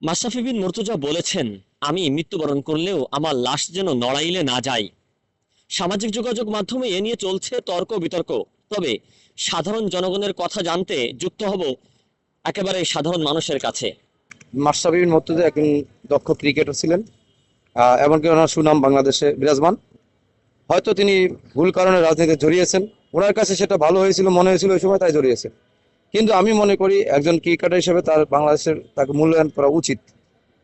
মাশরাফি বিন মুর্তজা বলেছেন, আমি মৃত্যুবরণ করলেও আমার লাশ যেন নড়াইলে না যায়। সামাজিক যোগাযোগ মাধ্যমে এ নিয়ে চলছে তর্ক বিতর্ক। তবে সাধারণ জনগণের কথা জানতে যুক্ত হব একেবারে সাধারণ মানুষের কাছে। মাশরাফি বিন মুর্তজা একজন দক্ষ ক্রিকেটার ছিলেন। এমনকি ওনার সুনাম বাংলাদেশে বিরাজমান। হয়তো তিনি ভুল কারণে রাজনীতিতে জড়িয়েছেন, ওনার কাছে সেটা ভালো হয়েছিল মনে হয়েছিল ওই সময়, তাই জড়িয়েছেন। কিন্তু আমি মনে করি একজন ক্রিকেটার হিসেবে তার বাংলাদেশের তাকে মূল্যায়ন করা উচিত।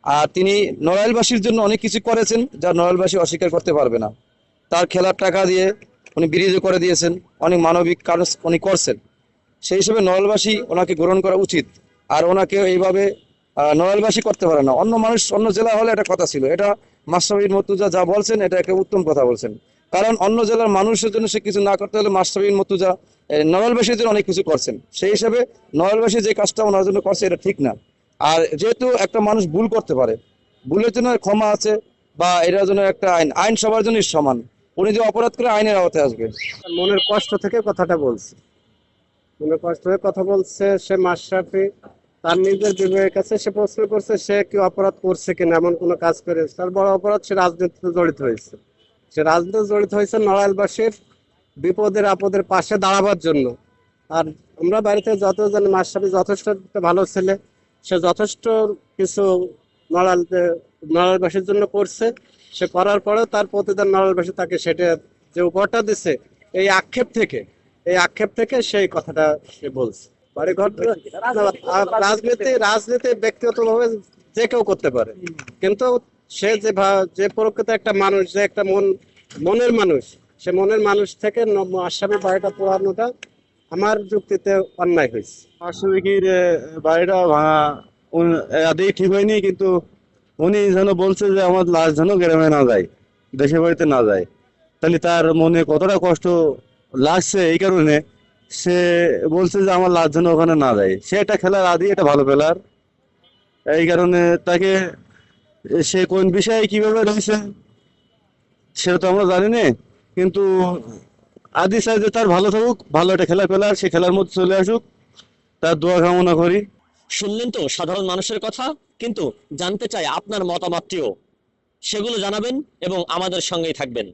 আর তিনি নড়াইলবাসীর জন্য অনেক কিছু করেছেন যা নড়াইলবাসী অস্বীকার করতে পারবে না। তার খেলার টাকা দিয়ে উনি ব্রিজও করে দিয়েছেন, অনেক মানবিক কাজ উনি করছেন। সেই হিসেবে নড়াইলবাসী ওনাকে গ্রহণ করা উচিত। আর ওনাকে এইভাবে নড়াইলবাসী করতে পারে না, অন্য মানুষ অন্য জেলা হলে এটা কথা ছিল। এটা মাশরাফি বিন মুর্তজা যা বলছেন এটা একটা উত্তম কথা বলছেন। কারণ অন্য জেলার মানুষের জন্য সে কিছু না করতে হলে মাশরাফি বিন মুর্তজা নড়াইলবাসীর জন্য অনেক কিছু করছেন। সেই হিসাবে নড়াইলবাসী যে কাজটা ওনার জন্য করছে এটা ঠিক না। আর যেহেতু একটা মানুষ ভুল করতে পারে, ভুলের জন্য ক্ষমা আছে, বা এটার জন্য একটা আইন, আইন সবার জন্যই সমান। উনি যে অপরাধ করে আইনের আওতায় আসবে। মনের কষ্ট থেকে কথাটা বলছে, মনের কষ্ট থেকে কথা বলছে। সে মাশরাফি তার নিজের বিবেকের কাছে সে প্রশ্ন করছে সে কি অপরাধ করছে কিনা, এমন কোনো কাজ করেছে। তার বড় অপরাধ সে রাজনীতিতে জড়িত হয়েছে। সে রাজনীতিতে জড়িত হয়েছে নড়াইলবাসীর বিপদের আপদের পাশে দাঁড়াবার জন্য। আর আমরা বাড়িতে যত জানি মাশরাফি যথেষ্ট একটা ভালো ছেলে। সে যথেষ্ট কিছু নড়াইল নড়াইলবাসীর জন্য করছে। সে করার পরেও তার প্রতিদান নড়াইলবাসী তাকে সেটা যে উপহারটা দিছে, এই আক্ষেপ থেকে এই আক্ষেপ থেকে সেই কথাটা সে বলছে। বাড়িঘর রাজনীতি রাজনীতি ব্যক্তিগতভাবে যে কেউ করতে পারে, কিন্তু সে যে যে প্রকৃত একটা মানুষ, যে একটা মনের মানুষ, সে মনের মানুষ থেকে আসামি বাড়িটা পোড়ানোটা আমার যুক্তিতে অন্যায় হয়েছে। আশরাফির বাড়িটা ভাঙা আদেই ঠিক হয়নি, কিন্তু উনি যেন বলছে যে আমার লাশ যেন গ্রামে না যায়, দেশের বাড়িতে না যায়। তাহলে তার মনে কতটা কষ্ট লাগছে, এই কারণে সে বলছে যে আমার লাশ যেন ওখানে না যায়। সে একটা খেলার আদি, এটা ভালো প্লেয়ার। এই কারণে তাকে, সে কোন বিষয়ে কিভাবে রয়েছে সেটা তো আমরা জানি না, কিন্তু আদি চাই যে তার ভালো থাকুক, ভালো একটা খেলা প্লেয়ার, সে খেলার মধ্যে চলে আসুক, তার দোয়া কামনা করি। শুনলেন তো সাধারণ মানুষের কথা, কিন্তু জানতে চাই আপনার মতামতটিও। সেগুলো জানাবেন এবং আমাদের সঙ্গেই থাকবেন।